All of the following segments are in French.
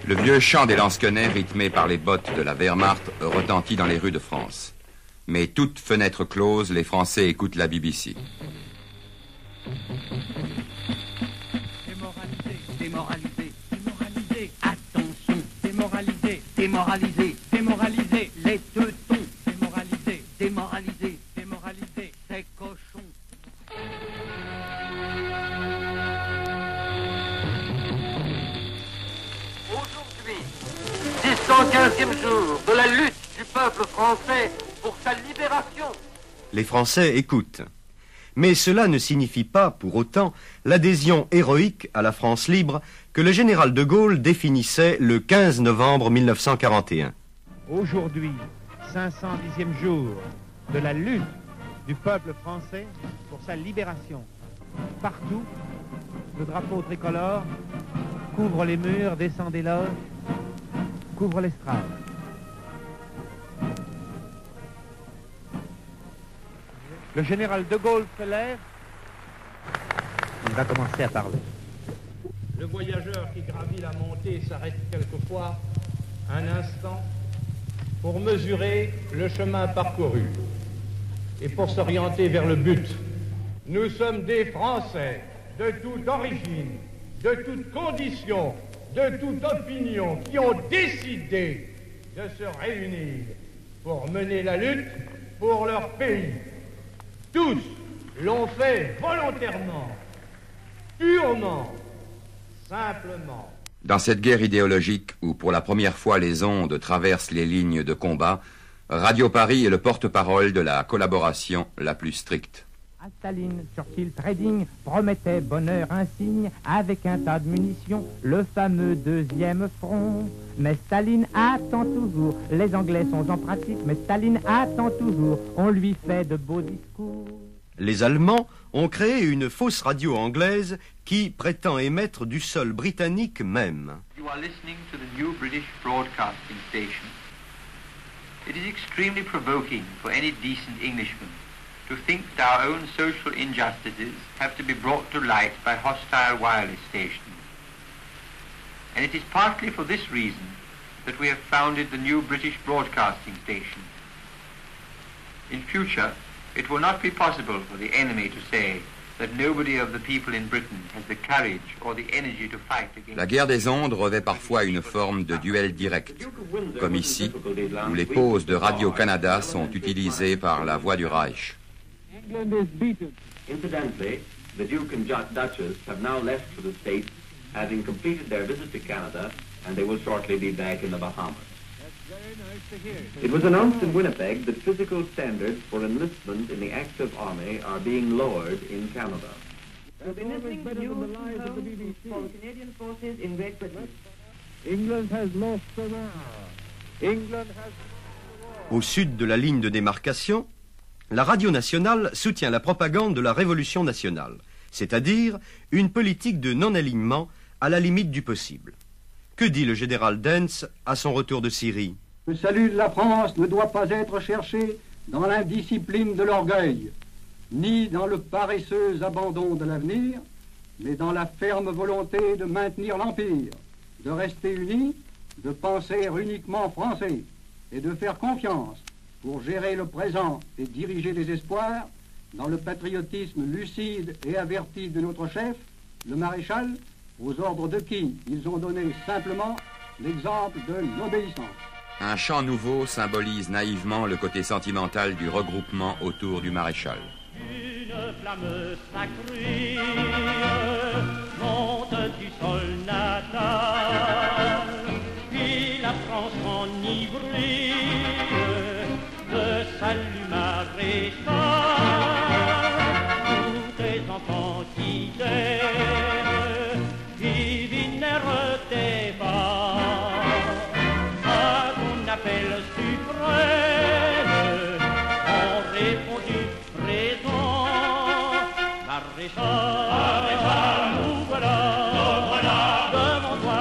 Le vieux chant des lansquenets, rythmé par les bottes de la Wehrmacht, retentit dans les rues de France. Mais toutes fenêtres closes, les Français écoutent la BBC. Démoralisé, démoralisé, démoralisé, attention, démoralisé, démoralisé, démoralisé, les teutons, démoralisé, démoralisé, démoralisé, ces cochons. Aujourd'hui, 615e jour de la lutte du peuple français pour sa libération. Les Français écoutent. Mais cela ne signifie pas, pour autant, l'adhésion héroïque à la France libre que le général de Gaulle définissait le 15 novembre 1941. Aujourd'hui, 510e jour de la lutte du peuple français pour sa libération. Partout, le drapeau tricolore couvre les murs, descend des loges, couvre l'estrade. Le général de Gaulle se lève. Il va commencer à parler. Le voyageur qui gravit la montée s'arrête quelquefois un instant pour mesurer le chemin parcouru et pour s'orienter vers le but. Nous sommes des Français de toute origine, de toute condition, de toute opinion qui ont décidé de se réunir pour mener la lutte pour leur pays. Tous l'ont fait volontairement, purement, simplement. Dans cette guerre idéologique où pour la première fois les ondes traversent les lignes de combat, Radio Paris est le porte-parole de la collaboration la plus stricte. À Staline, Churchill Trading promettait bonheur insigne avec un tas de munitions, le fameux deuxième front. Mais Staline attend toujours, les Anglais sont en pratique, mais Staline attend toujours, on lui fait de beaux discours. Les Allemands ont créé une fausse radio anglaise qui prétend émettre du sol britannique même. You are listening to the new British broadcasting station. It is extremely provoking for any decent Englishman to think that our own social injustices have to be brought to light by hostile wireless stations. And it is partly for this reason that we have founded the new British Broadcasting Station. In future, it will not be possible for the enemy to say that nobody of the people in Britain has the courage or the energy to fight against... La guerre des ondes revêt parfois une forme de duel direct, comme ici, où les pauses de Radio-Canada sont utilisées par la voix du Reich. Incidentally, the Duke and Duchess have now left for the States, having completed their visit to Canada, and they will shortly be back in the Bahamas. It was announced in Winnipeg that physical standards for enlistment in the active army are being lowered in Canada. You've been listening to news from home for Canadian forces in Great Britain. England has lost the war. England has... Au sud de la ligne de démarcation, la radio nationale soutient la propagande de la Révolution nationale, c'est-à-dire une politique de non-alignement à la limite du possible. Que dit le général Dentz à son retour de Syrie? Le salut de la France ne doit pas être cherché dans l'indiscipline de l'orgueil, ni dans le paresseux abandon de l'avenir, mais dans la ferme volonté de maintenir l'Empire, de rester unis, de penser uniquement français et de faire confiance pour gérer le présent et diriger les espoirs dans le patriotisme lucide et averti de notre chef, le maréchal, aux ordres de qui ils ont donné simplement l'exemple de l'obéissance. Un chant nouveau symbolise naïvement le côté sentimental du regroupement autour du maréchal. Une flamme sacrée monte du sol natal, et la France enivrée de salut maréchal. Tous tes enfants fidèles qui vinrent tes pas à ton appel suprême ont répondu présent. Maréchal, nous voilà devant toi.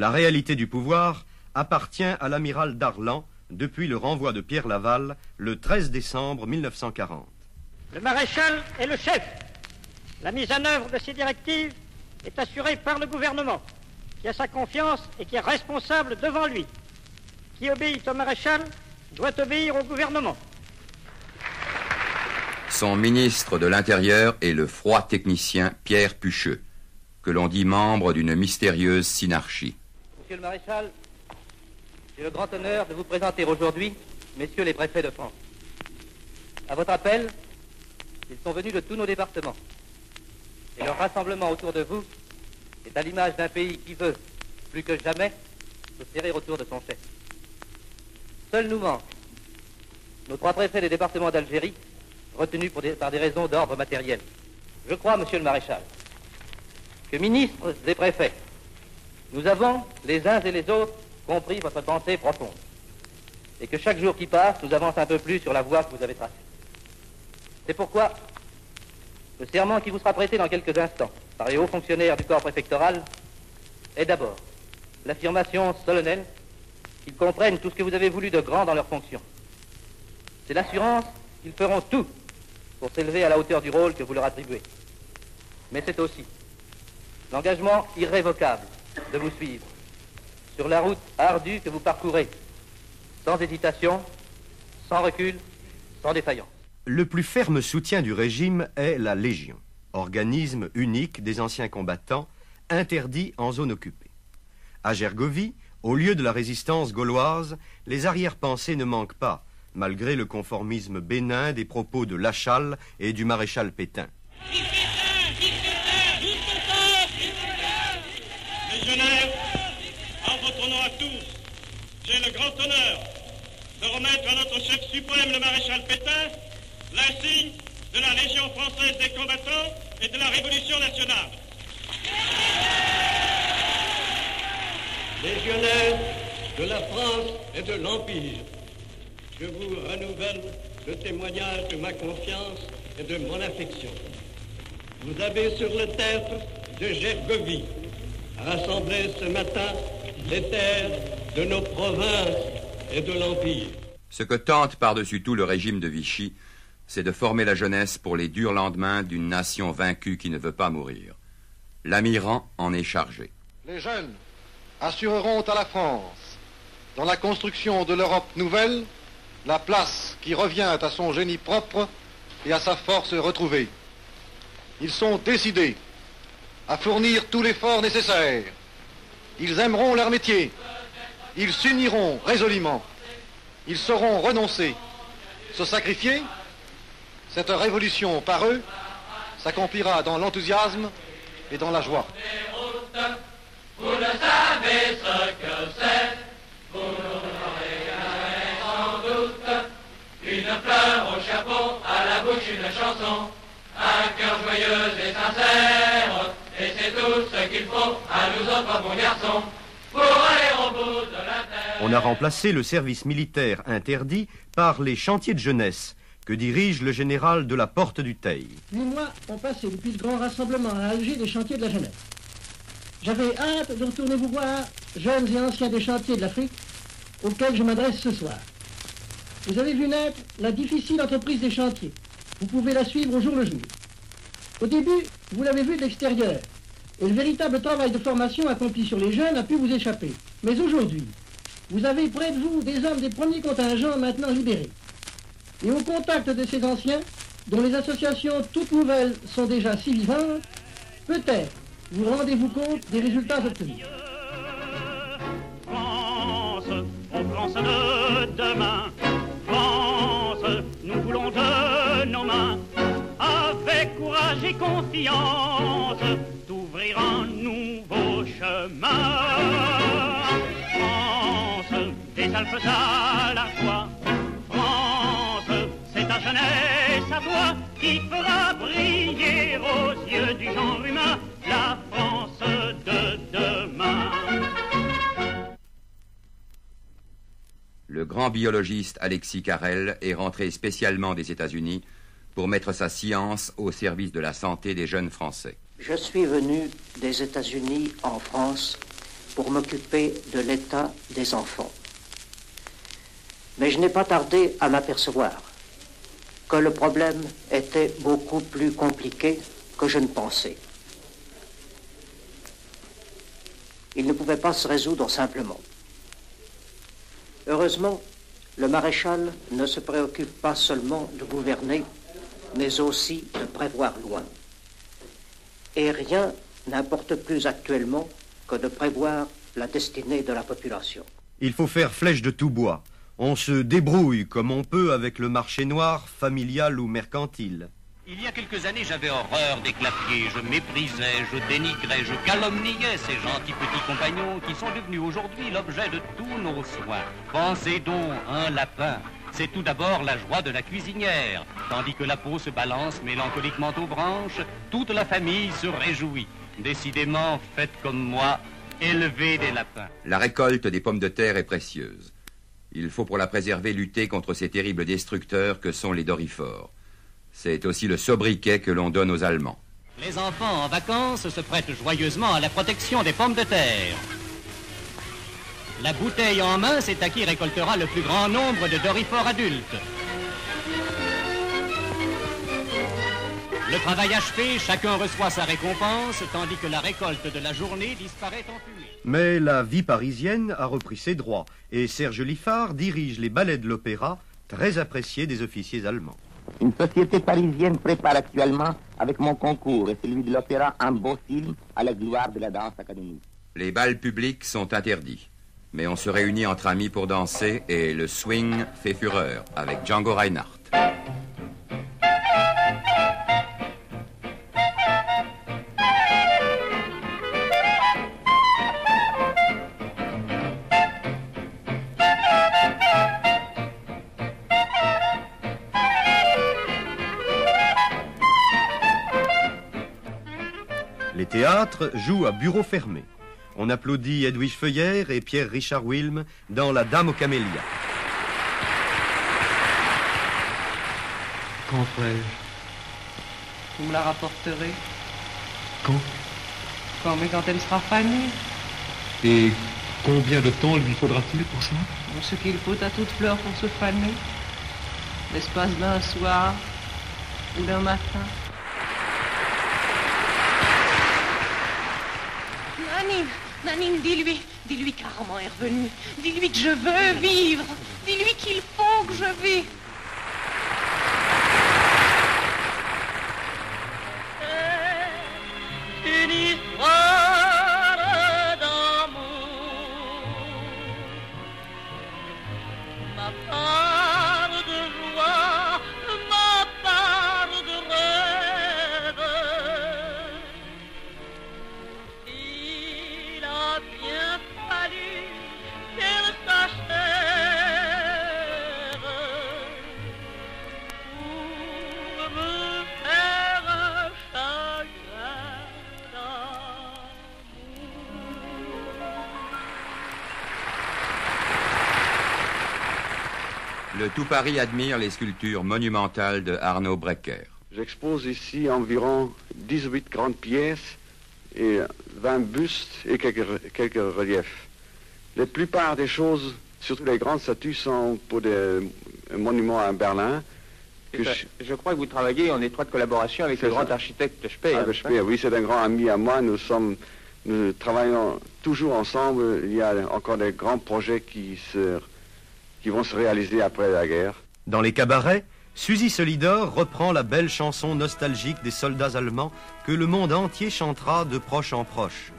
La réalité du pouvoir appartient à l'amiral Darlan depuis le renvoi de Pierre Laval le 13 décembre 1940. Le maréchal est le chef. La mise en œuvre de ces directives est assurée par le gouvernement, qui a sa confiance et qui est responsable devant lui. Qui obéit au maréchal doit obéir au gouvernement. Son ministre de l'Intérieur est le froid technicien Pierre Pucheux, que l'on dit membre d'une mystérieuse synarchie. Monsieur le maréchal, j'ai le grand honneur de vous présenter aujourd'hui messieurs les préfets de France. À votre appel, ils sont venus de tous nos départements. Et leur rassemblement autour de vous est à l'image d'un pays qui veut, plus que jamais, se serrer autour de son chef. Seuls nous manquent nos 3 préfets des départements d'Algérie, retenus par des raisons d'ordre matériel. Je crois, monsieur le maréchal, que ministres et préfets, nous avons, les uns et les autres, compris votre pensée profonde. Et que chaque jour qui passe, nous avance un peu plus sur la voie que vous avez tracée. C'est pourquoi le serment qui vous sera prêté dans quelques instants par les hauts fonctionnaires du corps préfectoral est d'abord l'affirmation solennelle qu'ils comprennent tout ce que vous avez voulu de grand dans leurs fonctions. C'est l'assurance qu'ils feront tout pour s'élever à la hauteur du rôle que vous leur attribuez. Mais c'est aussi l'engagement irrévocable de vous suivre sur la route ardue que vous parcourez, sans hésitation, sans recul, sans défaillance. Le plus ferme soutien du régime est la Légion, organisme unique des anciens combattants, interdit en zone occupée. À Gergovie, au lieu de la résistance gauloise, les arrière-pensées ne manquent pas, malgré le conformisme bénin des propos de Lachalle et du maréchal Pétain. Légionnaires, en votre nom à tous, j'ai le grand honneur de remettre à notre chef suprême, le maréchal Pétain, l'insigne de la Légion française des combattants et de la Révolution nationale. Légionnaires de la France et de l'Empire, je vous renouvelle le témoignage de ma confiance et de mon affection. Vous avez sur le tertre de Gergovie rassemblé ce matin les terres de nos provinces et de l'Empire. Ce que tente par-dessus tout le régime de Vichy, c'est de former la jeunesse pour les durs lendemains d'une nation vaincue qui ne veut pas mourir. L'Amiral en est chargé. Les jeunes assureront à la France, dans la construction de l'Europe nouvelle, la place qui revient à son génie propre et à sa force retrouvée. Ils sont décidés à fournir tout l'effort nécessaire. Ils aimeront leur métier. Ils s'uniront résolument. Ils sauront renoncer, se sacrifier. Cette révolution par eux s'accomplira dans l'enthousiasme et dans la joie. Vous ne savez ce que c'est, vous n'aurez sans doute une fleur au chapeau, à la bouche une chanson, un cœur joyeux et sincère, et c'est tout ce qu'il faut à nous autres bons garçons pour aller au bout de la terre. On a remplacé le service militaire interdit par les chantiers de jeunesse que dirige le général de la Porte du Teil. 8 mois ont passé depuis le grand rassemblement à Alger des chantiers de la jeunesse. J'avais hâte de retourner vous voir, jeunes et anciens des chantiers de l'Afrique, auxquels je m'adresse ce soir. Vous avez vu naître la difficile entreprise des chantiers. Vous pouvez la suivre au jour le jour. Au début, vous l'avez vu de l'extérieur, et le véritable travail de formation accompli sur les jeunes a pu vous échapper. Mais aujourd'hui, vous avez près de vous des hommes des premiers contingents maintenant libérés. Et au contact de ces anciens, dont les associations toutes nouvelles sont déjà si vivantes, peut-être vous rendez-vous compte des résultats obtenus. France, ô France de demain, France, nous voulons de nos mains, avec courage et confiance, d'ouvrir un nouveau chemin. France, des Alpes à la fois, France, c'est ta jeunesse à toi qui fera briller aux yeux du genre humain la France de demain. Le grand biologiste Alexis Carrel est rentré spécialement des États-Unis pour mettre sa science au service de la santé des jeunes Français. Je suis venu des États-Unis en France pour m'occuper de l'état des enfants. Mais je n'ai pas tardé à m'apercevoir que le problème était beaucoup plus compliqué que je ne pensais. Il ne pouvait pas se résoudre simplement. Heureusement, le maréchal ne se préoccupe pas seulement de gouverner, mais aussi de prévoir loin. Et rien n'importe plus actuellement que de prévoir la destinée de la population. Il faut faire flèche de tout bois. On se débrouille comme on peut avec le marché noir, familial ou mercantile. Il y a quelques années, j'avais horreur des clapiers. Je méprisais, je dénigrais, je calomniais ces gentils petits compagnons qui sont devenus aujourd'hui l'objet de tous nos soins. Pensez donc, un lapin, c'est tout d'abord la joie de la cuisinière. Tandis que la peau se balance mélancoliquement aux branches, toute la famille se réjouit. Décidément, faites comme moi, élevez des lapins. La récolte des pommes de terre est précieuse. Il faut pour la préserver lutter contre ces terribles destructeurs que sont les dorifores. C'est aussi le sobriquet que l'on donne aux Allemands. Les enfants en vacances se prêtent joyeusement à la protection des pommes de terre. La bouteille en main, c'est à qui récoltera le plus grand nombre de dorifores adultes. Le travail achevé, chacun reçoit sa récompense, tandis que la récolte de la journée disparaît en fumée. Mais la vie parisienne a repris ses droits, et Serge Liffard dirige les ballets de l'opéra, très appréciés des officiers allemands. Une société parisienne prépare actuellement, avec mon concours et celui de l'opéra, un beau film à la gloire de la danse académique. Les bals publics sont interdits, mais on se réunit entre amis pour danser et le swing fait fureur avec Django Reinhardt. Les théâtres jouent à bureau fermé. On applaudit Edwige Feuillère et Pierre-Richard Wilm dans La Dame aux Camélias. Quand ferai-je? Vous me la rapporterez. Quand? Mais quand elle sera fanée. Et combien de temps lui faudra-t-il pour ça? Ce qu'il faut à toute fleur pour se faner. L'espace d'un soir ou d'un matin. Nanine, dis-lui que Armand est revenu. Dis-lui que je veux vivre. Dis-lui qu'il faut que je vive. Une histoire d'amour, ma part de joie, ma part de rêve. Il a bien fallu qu'elle s'achève pour me faire un chagrin d'amour. Le tout Paris admire les sculptures monumentales de Arnaud Brecker. J'expose ici environ 18 grandes pièces et 20 bustes et quelques reliefs. La plupart des choses, surtout les grandes statues, sont pour des monuments à Berlin. Je crois que vous travaillez en étroite collaboration avec le grand architecte Speer. Avec Speer, oui, c'est un grand ami à moi. Nous travaillons toujours ensemble. Il y a encore des grands projets qui vont se réaliser après la guerre. Dans les cabarets, Suzy Solidor reprend la belle chanson nostalgique des soldats allemands que le monde entier chantera de proche en proche.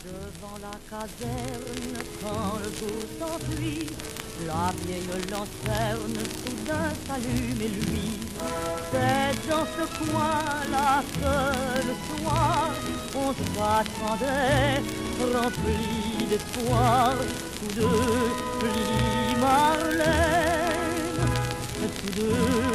Devant la caserne, quand le jour s'enfuit, la vieille lanterne soudain s'allume et lui. C'est dans ce coin-là que le soir, on s'attendait, rempli d'espoir, tous deux, plis Marlène, tous deux,